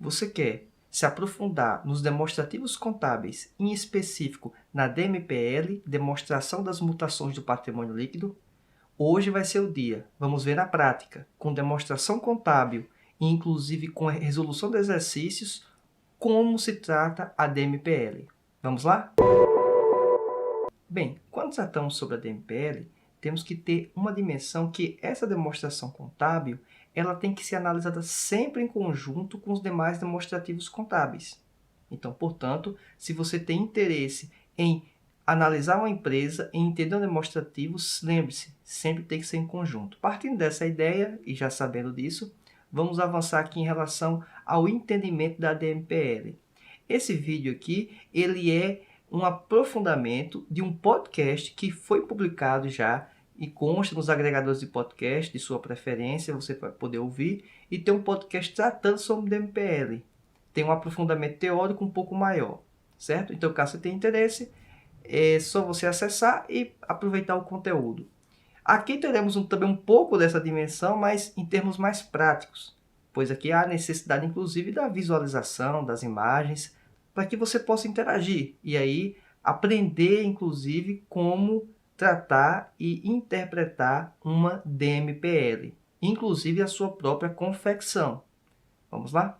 Você quer se aprofundar nos demonstrativos contábeis, em específico na DMPL, demonstração das mutações do patrimônio líquido? Hoje vai ser o dia. Vamos ver na prática, com demonstração contábil e inclusive com a resolução de exercícios, como se trata a DMPL. Vamos lá? Bem, quando tratamos sobre a DMPL, temos que ter uma dimensão que essa demonstração contábil ela tem que ser analisada sempre em conjunto com os demais demonstrativos contábeis. Então, portanto, se você tem interesse em analisar uma empresa, em entender um demonstrativo, lembre-se, sempre tem que ser em conjunto. Partindo dessa ideia, e já sabendo disso, vamos avançar aqui em relação ao entendimento da DMPL. Esse vídeo aqui, ele é um aprofundamento de um podcast que foi publicado já e consta nos agregadores de podcast de sua preferência, você vai poder ouvir, e tem um podcast tratando sobre DMPL. Tem um aprofundamento teórico um pouco maior, certo? Então, caso você tenha interesse, é só você acessar e aproveitar o conteúdo. Aqui teremos também um pouco dessa dimensão, mas em termos mais práticos, pois aqui há necessidade, inclusive, da visualização das imagens, para que você possa interagir e aí aprender, inclusive, como tratar e interpretar uma DMPL, inclusive a sua própria confecção. Vamos lá?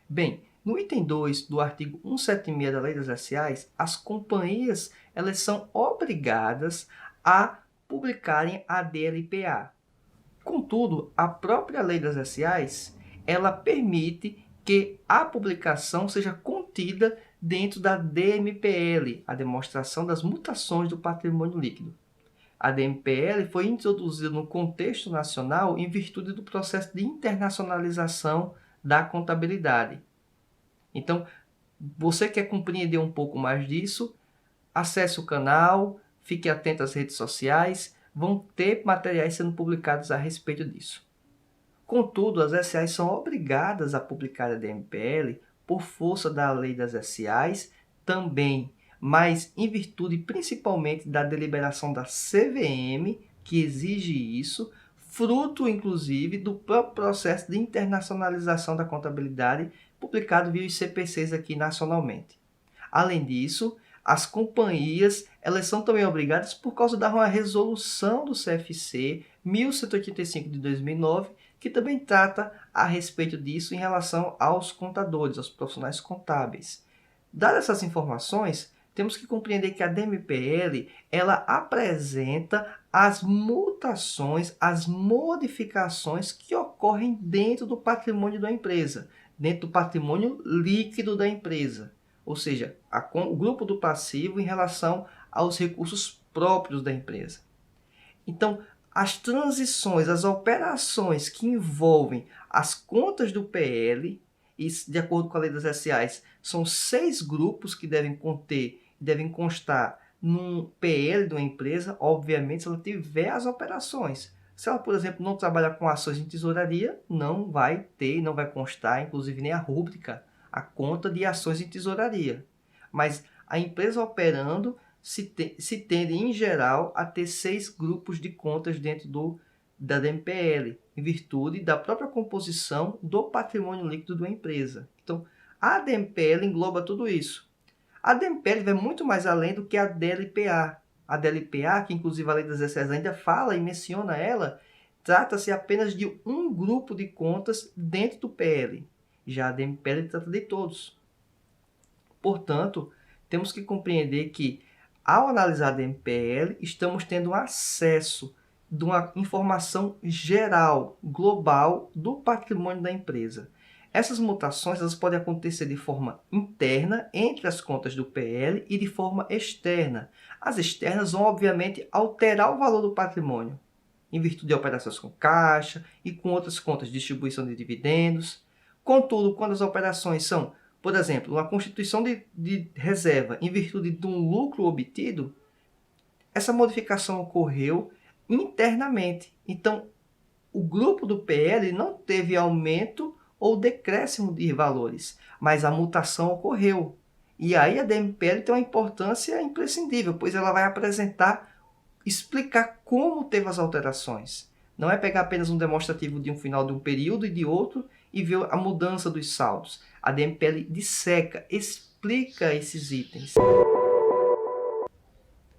Bem, no item 2 do artigo 176 da Lei das Raciais, as companhias elas são obrigadas a publicarem a DLPA. Contudo, a própria Lei das Raciais ela permite que a publicação seja contida dentro da DMPL, a demonstração das mutações do patrimônio líquido. A DMPL foi introduzida no contexto nacional em virtude do processo de internacionalização da contabilidade. Então, você quer compreender um pouco mais disso? Acesse o canal, fique atento às redes sociais, vão ter materiais sendo publicados a respeito disso. Contudo, as SAs são obrigadas a publicar a DMPL por força da Lei das SAs também, mas em virtude principalmente da deliberação da CVM, que exige isso, fruto inclusive do próprio processo de internacionalização da contabilidade publicado via os CPCs aqui nacionalmente. Além disso, as companhias elas são também obrigadas por causa da uma resolução do CFC 1185 de 2009, que também trata a respeito disso em relação aos contadores, aos profissionais contábeis. Dadas essas informações, temos que compreender que a DMPL ela apresenta as mutações, as modificações que ocorrem dentro do patrimônio da empresa, dentro do patrimônio líquido da empresa, ou seja, o grupo do passivo em relação aos recursos próprios da empresa. Então, as transições, as operações que envolvem as contas do PL, e de acordo com a Lei das SAs, são 6 grupos que devem constar num PL de uma empresa, obviamente, se ela tiver as operações. Se ela, por exemplo, não trabalha com ações em tesouraria, não vai ter, não vai constar, inclusive nem a rúbrica, a conta de ações em tesouraria. Mas a empresa operando se tende, em geral, a ter 6 grupos de contas dentro da DMPL, em virtude da própria composição do patrimônio líquido da empresa. Então, a DMPL engloba tudo isso. A DMPL vai muito mais além do que a DLPA. A DLPA, que inclusive a Lei das SAs ainda fala e menciona ela, trata-se apenas de um grupo de contas dentro do PL. Já a DMPL trata de todos. Portanto, temos que compreender que, ao analisar a DMPL, estamos tendo acesso de uma informação geral, global, do patrimônio da empresa. Essas mutações elas podem acontecer de forma interna, entre as contas do PL, e de forma externa. As externas vão, obviamente, alterar o valor do patrimônio, em virtude de operações com caixa e com outras contas de distribuição de dividendos. Contudo, quando as operações são, por exemplo, uma constituição de reserva em virtude de um lucro obtido, essa modificação ocorreu internamente. Então, o grupo do PL não teve aumento ou decréscimo de valores, mas a mutação ocorreu. E aí a DMPL tem uma importância imprescindível, pois ela vai explicar como teve as alterações. Não é pegar apenas um demonstrativo de um final de um período e de outro e ver a mudança dos saldos. A DMPL disseca, explica esses itens.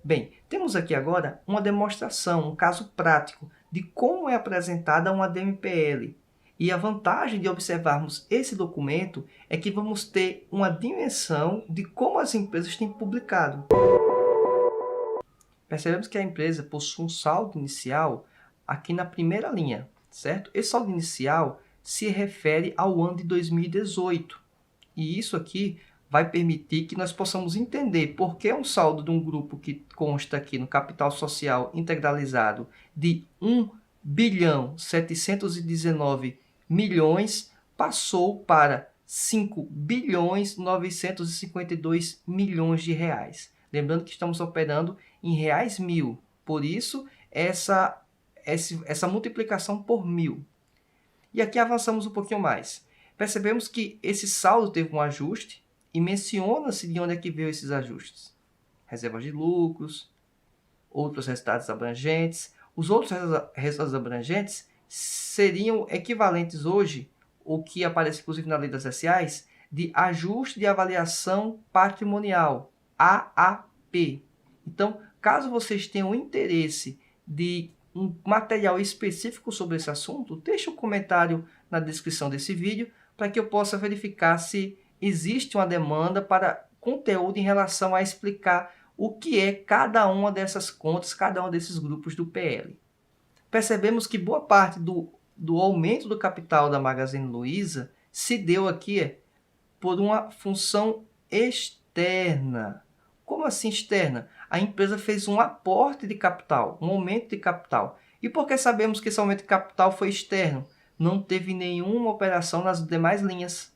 Bem, temos aqui agora uma demonstração, um caso prático de como é apresentada uma DMPL. E a vantagem de observarmos esse documento é que vamos ter uma dimensão de como as empresas têm publicado. Percebemos que a empresa possui um saldo inicial aqui na primeira linha, certo? Esse saldo inicial se refere ao ano de 2018. E isso aqui vai permitir que nós possamos entender por que um saldo de um grupo que consta aqui no capital social integralizado de 1.719 milhões passou para 5.952 milhões de reais. Lembrando que estamos operando em reais mil, por isso essa multiplicação por 1.000. E aqui avançamos um pouquinho mais. Percebemos que esse saldo teve um ajuste e menciona-se de onde é que veio esses ajustes. Reservas de lucros, outros resultados abrangentes. Os outros resultados abrangentes seriam equivalentes hoje, o que aparece inclusive na lei das SAs, de ajuste de avaliação patrimonial, AAP. Então, caso vocês tenham interesse de um material específico sobre esse assunto, deixe um comentário na descrição desse vídeo para que eu possa verificar se existe uma demanda para conteúdo em relação a explicar o que é cada uma dessas contas, cada um desses grupos do PL. Percebemos que boa parte do aumento do capital da Magazine Luiza se deu aqui por uma função externa. Como assim externa? A empresa fez um aporte de capital, um aumento de capital. E por que sabemos que esse aumento de capital foi externo? Não teve nenhuma operação nas demais linhas.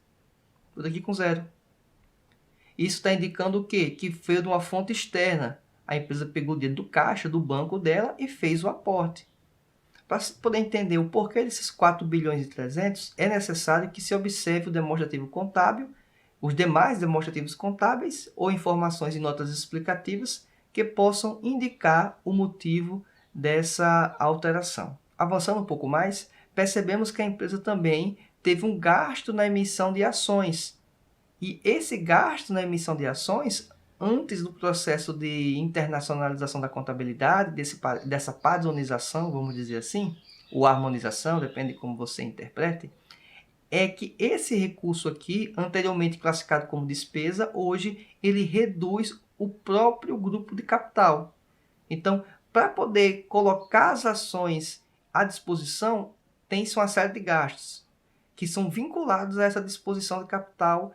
Tudo aqui com zero. Isso está indicando o quê? Que veio de uma fonte externa. A empresa pegou o dinheiro do caixa, do banco dela e fez o aporte. Para poder entender o porquê desses 4 bilhões e 300, é necessário que se observe o demonstrativo contábil, os demais demonstrativos contábeis ou informações e notas explicativas que possam indicar o motivo dessa alteração. Avançando um pouco mais, percebemos que a empresa também teve um gasto na emissão de ações. E esse gasto na emissão de ações, antes do processo de internacionalização da contabilidade, dessa padronização, vamos dizer assim, ou harmonização, depende de como você interprete, é que esse recurso aqui, anteriormente classificado como despesa, hoje ele reduz o próprio grupo de capital. Então, para poder colocar as ações à disposição, tem-se uma série de gastos que são vinculados a essa disposição de capital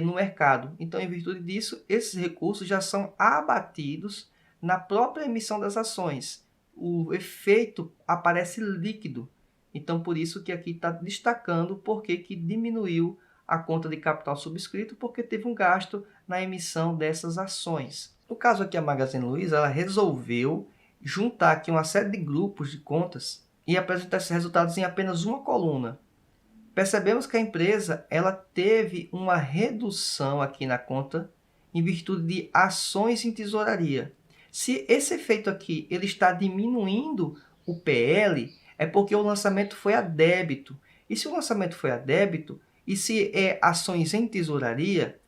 no mercado. Então, em virtude disso, esses recursos já são abatidos na própria emissão das ações. O efeito aparece líquido. Então, por isso que aqui está destacando porque que diminuiu a conta de capital subscrito, porque teve um gasto na emissão dessas ações. No caso aqui, a Magazine Luiza, ela resolveu juntar aqui uma série de grupos de contas e apresentar esses resultados em apenas uma coluna. Percebemos que a empresa ela teve uma redução aqui na conta em virtude de ações em tesouraria. Se esse efeito aqui ele está diminuindo o PL, é porque o lançamento foi a débito. E se o lançamento foi a débito, e se é ações em tesouraria,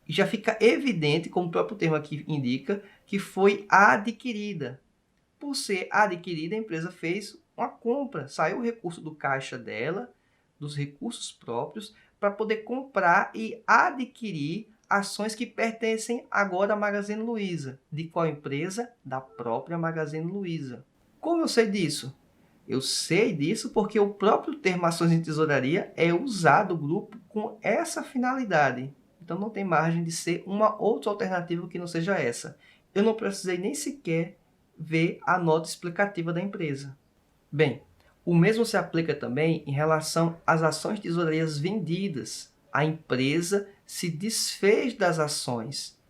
já fica evidente, como o próprio termo aqui indica, que foi adquirida. Por ser adquirida, a empresa fez uma compra, saiu o recurso do caixa dela, dos recursos próprios, para poder comprar e adquirir ações que pertencem agora à Magazine Luiza. De qual empresa? Da própria Magazine Luiza. Como eu sei disso? Eu sei disso porque o próprio termo ações em tesouraria é usado no grupo com essa finalidade. Então não tem margem de ser uma outra alternativa que não seja essa. Eu não precisei nem sequer ver a nota explicativa da empresa. Bem, o mesmo se aplica também em relação às ações de tesourarias vendidas. A empresa se desfez das ações,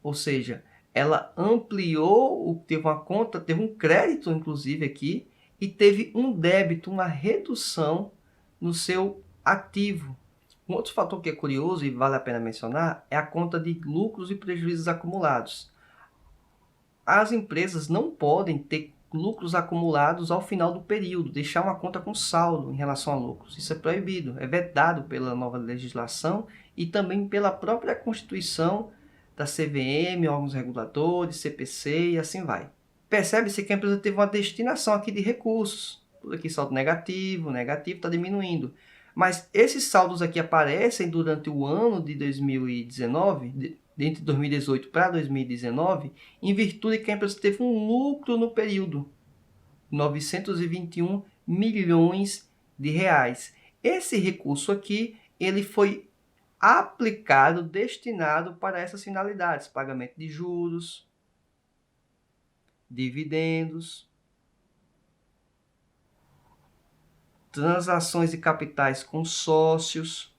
ou seja, ela ampliou, teve uma conta, teve um crédito inclusive aqui, e teve um débito, uma redução no seu ativo. Um outro fator que é curioso e vale a pena mencionar é a conta de lucros e prejuízos acumulados. As empresas não podem ter lucros acumulados ao final do período, deixar uma conta com saldo em relação a lucros. Isso é proibido, é vedado pela nova legislação e também pela própria Constituição da CVM, órgãos reguladores, CPC e assim vai. Percebe-se que a empresa teve uma destinação aqui de recursos. Por aqui saldo negativo, negativo está diminuindo. Mas esses saldos aqui aparecem durante o ano de 2019, entre 2018 para 2019, em virtude que a empresa teve um lucro no período, 921 milhões de reais. Esse recurso aqui, ele foi aplicado, destinado para essas finalidades, pagamento de juros, dividendos, transações de capitais com sócios.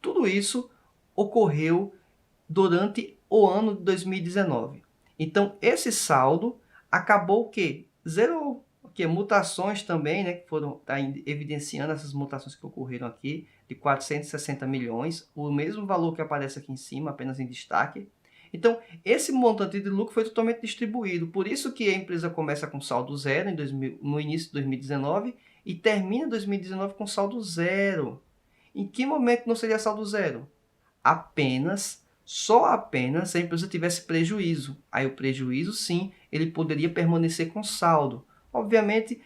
Tudo isso ocorreu durante o ano de 2019. Então, esse saldo acabou que zerou. Porque mutações também, né, que foram evidenciando essas mutações que ocorreram aqui, de 460 milhões, o mesmo valor que aparece aqui em cima, apenas em destaque. Então, esse montante de lucro foi totalmente distribuído. Por isso que a empresa começa com saldo zero no início de 2019 e termina 2019 com saldo zero. Em que momento não seria saldo zero? Só apenas se a empresa tivesse prejuízo. Aí o prejuízo, sim, ele poderia permanecer com saldo. Obviamente,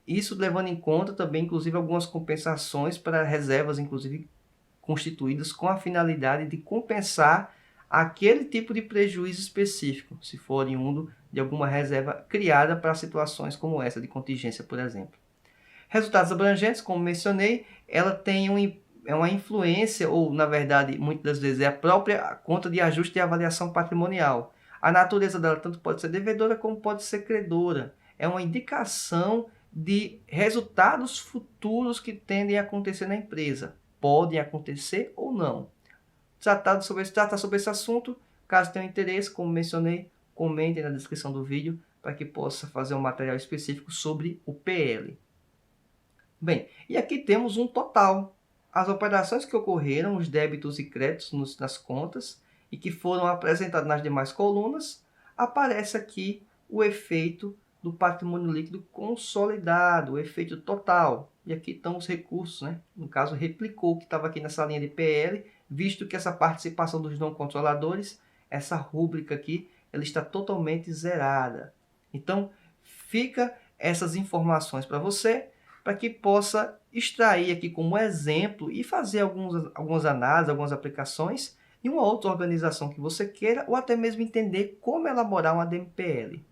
isso levando em conta também, inclusive, algumas compensações para reservas, inclusive, constituídas com a finalidade de compensar aquele tipo de prejuízo específico, se for oriundo de alguma reserva criada para situações como essa, de contingência, por exemplo. Resultados abrangentes, como mencionei, ela tem uma influência, ou na verdade, muitas das vezes, é a própria conta de ajuste e avaliação patrimonial. A natureza dela tanto pode ser devedora como pode ser credora. É uma indicação de resultados futuros que tendem a acontecer na empresa. Podem acontecer ou não. Tratar sobre esse assunto, caso tenham interesse, como mencionei, comentem na descrição do vídeo para que possa fazer um material específico sobre o PL. Bem, e aqui temos um total. As operações que ocorreram, os débitos e créditos nas contas e que foram apresentados nas demais colunas, aparece aqui o efeito do patrimônio líquido consolidado, o efeito total. E aqui estão os recursos, né? No caso, replicou o que estava aqui nessa linha de PL, visto que essa participação dos não controladores, essa rúbrica aqui, ela está totalmente zerada. Então, fica essas informações para você, para que possa extrair aqui como exemplo e fazer algumas análises, algumas aplicações em uma outra organização que você queira, ou até mesmo entender como elaborar uma DMPL.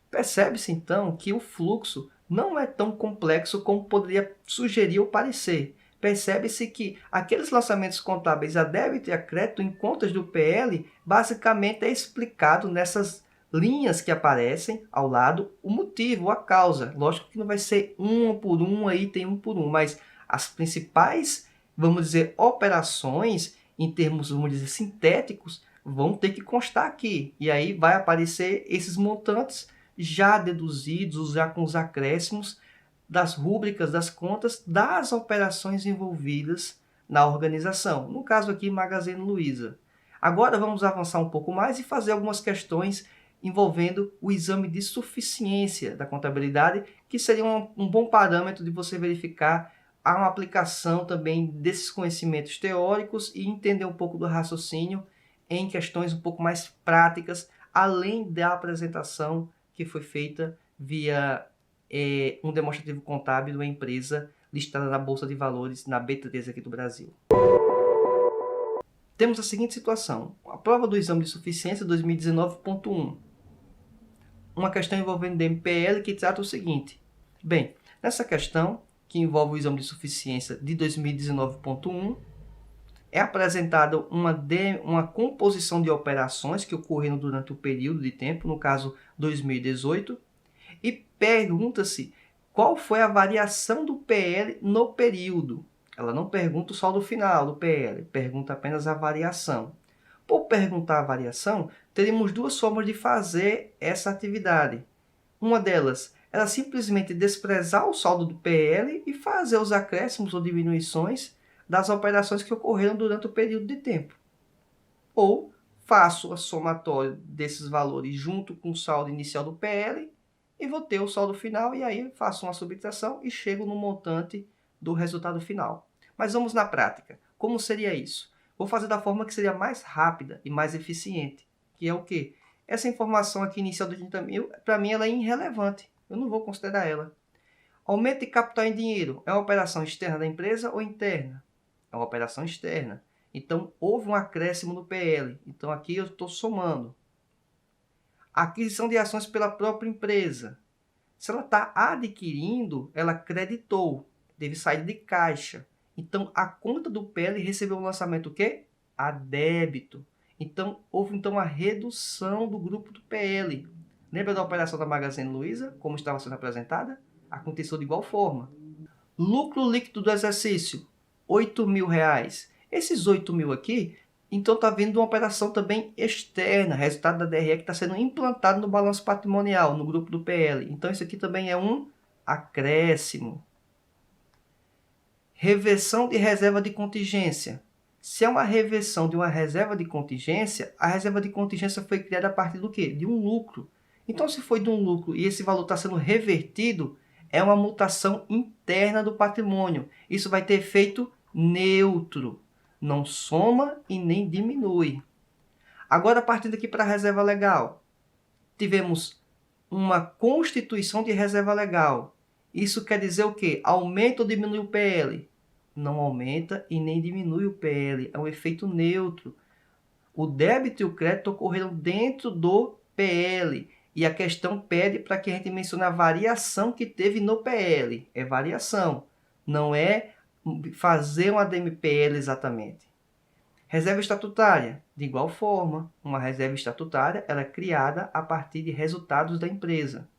Percebe-se então que o fluxo não é tão complexo como poderia sugerir ou parecer. Percebe-se que aqueles lançamentos contábeis a débito e a crédito em contas do PL, basicamente é explicado nessas linhas que aparecem ao lado, o motivo, a causa. Lógico que não vai ser um por um, aí tem um por um, mas as principais, vamos dizer, operações, em termos, vamos dizer, sintéticos, vão ter que constar aqui. E aí vai aparecer esses montantes já deduzidos, já com os acréscimos das rúbricas das contas das operações envolvidas na organização. No caso aqui, Magazine Luiza. Agora vamos avançar um pouco mais e fazer algumas questões envolvendo o exame de suficiência da contabilidade, que seria um bom parâmetro de você verificar a aplicação também desses conhecimentos teóricos e entender um pouco do raciocínio em questões um pouco mais práticas, além da apresentação que foi feita via um demonstrativo contábil de uma empresa listada na Bolsa de Valores, na B3 aqui do Brasil. Temos a seguinte situação. A prova do exame de suficiência 2019.1. Uma questão envolvendo DMPL que trata o seguinte. Bem, nessa questão, que envolve o exame de suficiência de 2019.1, é apresentada uma composição de operações que ocorreram durante o período de tempo, no caso 2018, e pergunta-se qual foi a variação do PL no período. Ela não pergunta o saldo final do PL, pergunta apenas a variação. Por perguntar a variação, teríamos duas formas de fazer essa atividade. Uma delas era simplesmente desprezar o saldo do PL e fazer os acréscimos ou diminuições das operações que ocorreram durante o período de tempo. Ou faço a somatória desses valores junto com o saldo inicial do PL e vou ter o saldo final, e aí faço uma subtração e chego no montante do resultado final. Mas vamos na prática. Como seria isso? Vou fazer da forma que seria mais rápida e mais eficiente, que é o quê? Essa informação aqui inicial de 30 mil, para mim ela é irrelevante. Eu não vou considerar ela. Aumento de capital em dinheiro é uma operação externa da empresa ou interna? É uma operação externa. Então, houve um acréscimo no PL. Então, aqui eu estou somando. Aquisição de ações pela própria empresa. Se ela está adquirindo, ela creditou. Teve saída de caixa. Então, a conta do PL recebeu um lançamento o quê? A débito. Então, houve uma redução do grupo do PL. Lembra da operação da Magazine Luiza, como estava sendo apresentada? Aconteceu de igual forma. Lucro líquido do exercício, R$8.000. Esses 8 mil aqui, então está vindo uma operação também externa, resultado da DRE que está sendo implantado no balanço patrimonial, no grupo do PL. Então isso aqui também é um acréscimo. Reversão de reserva de contingência. Se é uma reversão de uma reserva de contingência, a reserva de contingência foi criada a partir do quê? De um lucro. Então, se foi de um lucro e esse valor está sendo revertido, é uma mutação interna do patrimônio. Isso vai ter efeito neutro. Não soma e nem diminui. Agora, partindo aqui para a reserva legal. Tivemos uma constituição de reserva legal. Isso quer dizer o quê? Aumenta ou diminui o PL? Não aumenta e nem diminui o PL. É um efeito neutro. O débito e o crédito ocorreram dentro do PL. E a questão pede para que a gente mencione a variação que teve no PL. É variação. Não é fazer uma DMPL exatamente. Reserva estatutária. De igual forma, uma reserva estatutária ela é criada a partir de resultados da empresa.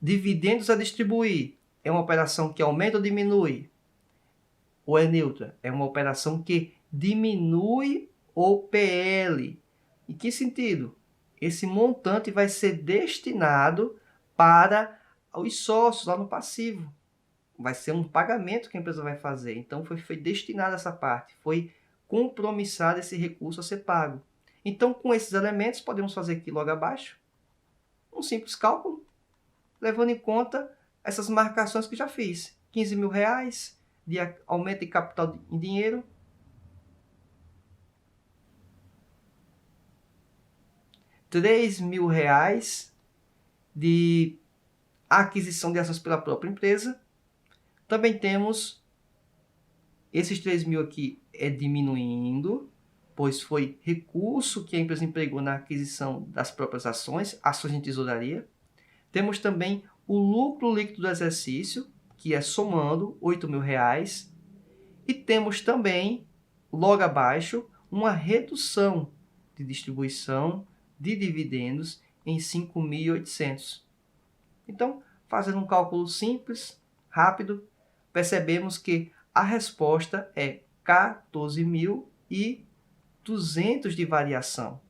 Dividendos a distribuir. É uma operação que aumenta ou diminui? Ou é neutra? É uma operação que diminui o PL. Em que sentido? Esse montante vai ser destinado para os sócios lá no passivo. Vai ser um pagamento que a empresa vai fazer. Então, foi destinado essa parte. Foi compromissado esse recurso a ser pago. Então, com esses elementos, podemos fazer aqui logo abaixo um simples cálculo, levando em conta essas marcações que já fiz. R$15.000 de aumento de capital em dinheiro. R$3.000 de aquisição de ações pela própria empresa. Também temos esses 3.000 aqui diminuindo, pois foi recurso que a empresa empregou na aquisição das próprias ações em tesouraria. Temos também o lucro líquido do exercício, que é somando R$8.000. E temos também, logo abaixo, uma redução de distribuição de dividendos em 5.800. Então, fazendo um cálculo simples, rápido, percebemos que a resposta é 14.200 de variação.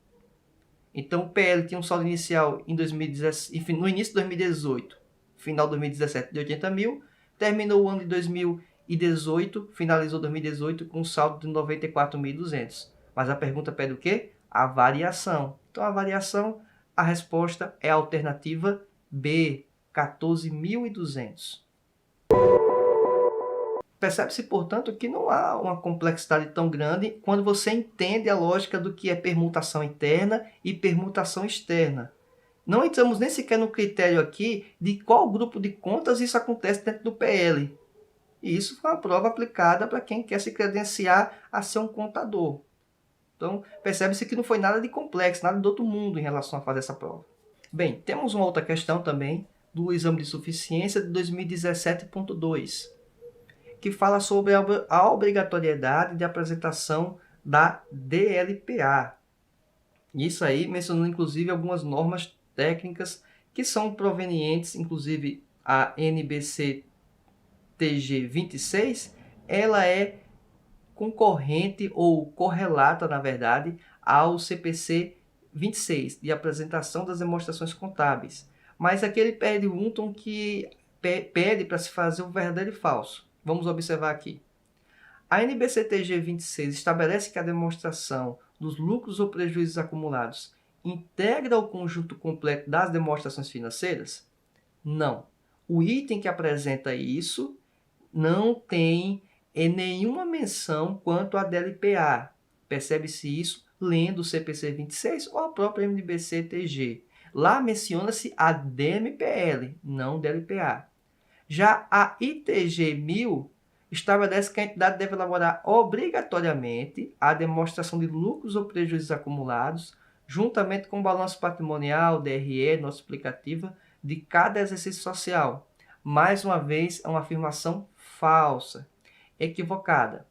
Então, o PL tinha um saldo inicial no início de 2018, final de 2017 de 80 mil, terminou o ano de 2018, finalizou 2018 com um saldo de 94.200. Mas a pergunta pede o quê? A variação. Então, a variação, a resposta é a alternativa B, 14.200. Percebe-se, portanto, que não há uma complexidade tão grande quando você entende a lógica do que é permutação interna e permutação externa. Não entramos nem sequer no critério aqui de qual grupo de contas isso acontece dentro do PL. E isso foi uma prova aplicada para quem quer se credenciar a ser um contador. Então, percebe-se que não foi nada de complexo, nada do outro mundo em relação a fazer essa prova. Bem, temos uma outra questão também do exame de suficiência de 2017.2. que fala sobre a obrigatoriedade de apresentação da DLPA. Isso aí mencionando inclusive algumas normas técnicas que são provenientes, inclusive a NBC TG 26, ela é concorrente ou correlata, na verdade, ao CPC 26, de apresentação das demonstrações contábeis. Mas aqui ele perguntam que pede para se fazer o verdadeiro e falso. Vamos observar aqui. A NBCTG 26 estabelece que a demonstração dos lucros ou prejuízos acumulados integra o conjunto completo das demonstrações financeiras? Não. O item que apresenta isso não tem nenhuma menção quanto à DLPA. Percebe-se isso lendo o CPC 26 ou a própria NBC-TG. Lá menciona-se a DMPL, não DLPA. Já a ITG 1000 estabelece que a entidade deve elaborar obrigatoriamente a demonstração de lucros ou prejuízos acumulados, juntamente com o balanço patrimonial, DRE, nota explicativa, de cada exercício social. Mais uma vez, é uma afirmação falsa, equivocada.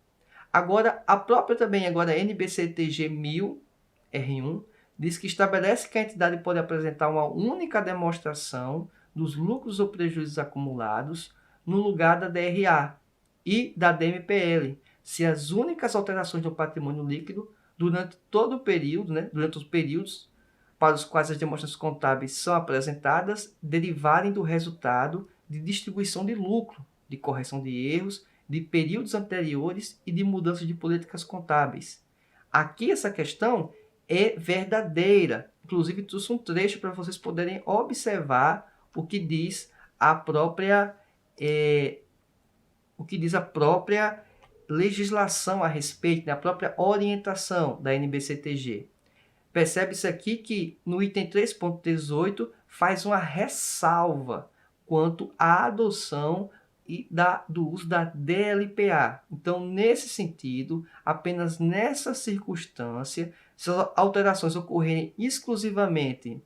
Agora, a própria também, agora NBC-TG 1000, R1, diz que estabelece que a entidade pode apresentar uma única demonstração dos lucros ou prejuízos acumulados no lugar da DRA e da DMPL, se as únicas alterações no patrimônio líquido durante todo o período, durante os períodos para os quais as demonstrações contábeis são apresentadas, derivarem do resultado de distribuição de lucro, de correção de erros, de períodos anteriores e de mudança de políticas contábeis. Aqui essa questão é verdadeira. Inclusive, trouxe um trecho para vocês poderem observar o que diz a própria legislação a respeito, a própria orientação da NBC-TG. Percebe-se aqui que no item 3.18 faz uma ressalva quanto à adoção do uso da DLPA. Então, nesse sentido, apenas nessa circunstância, se as alterações ocorrerem exclusivamente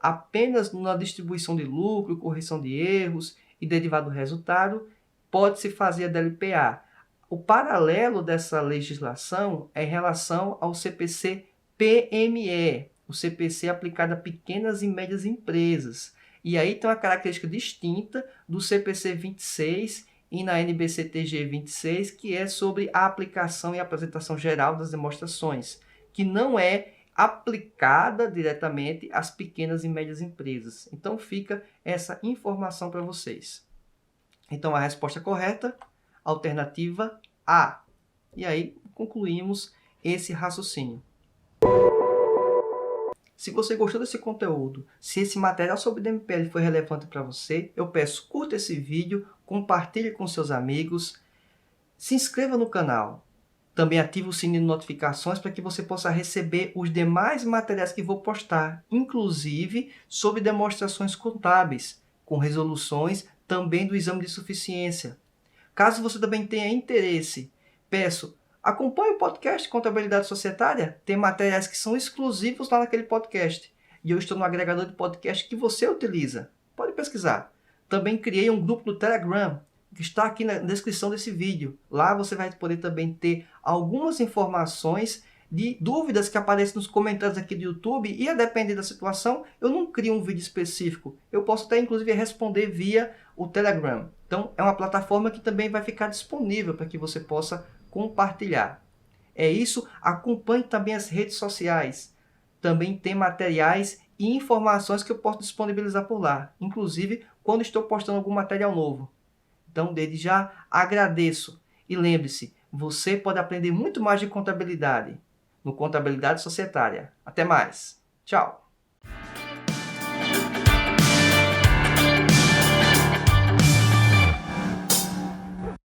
apenas na distribuição de lucro, correção de erros e derivado do resultado, pode-se fazer a DLPA. O paralelo dessa legislação é em relação ao CPC PME, o CPC aplicado a pequenas e médias empresas. E aí tem uma característica distinta do CPC 26 e na NBC-TG 26, que é sobre a aplicação e apresentação geral das demonstrações, que não é aplicada diretamente às pequenas e médias empresas. Então fica essa informação para vocês. Então a resposta correta, alternativa A. E aí concluímos esse raciocínio. Se você gostou desse conteúdo, se esse material sobre DMPL foi relevante para você, eu peço, curta esse vídeo, compartilhe com seus amigos, se inscreva no canal. Também ative o sininho de notificações para que você possa receber os demais materiais que vou postar, inclusive sobre demonstrações contábeis, com resoluções também do exame de suficiência. Caso você também tenha interesse, peço, acompanhe o podcast Contabilidade Societária, tem materiais que são exclusivos lá naquele podcast. E eu estou no agregador de podcast que você utiliza. Pode pesquisar. Também criei um grupo no Telegram, que está aqui na descrição desse vídeo. Lá você vai poder também ter algumas informações de dúvidas que aparecem nos comentários aqui do YouTube. E a depender da situação, eu não crio um vídeo específico. Eu posso até inclusive responder via o Telegram. Então é uma plataforma que também vai ficar disponível para que você possa compartilhar. É isso, acompanhe também as redes sociais. Também tem materiais e informações que eu posso disponibilizar por lá, inclusive quando estou postando algum material novo. Então, desde já, agradeço. E lembre-se, você pode aprender muito mais de contabilidade no Contabilidade Societária. Até mais. Tchau.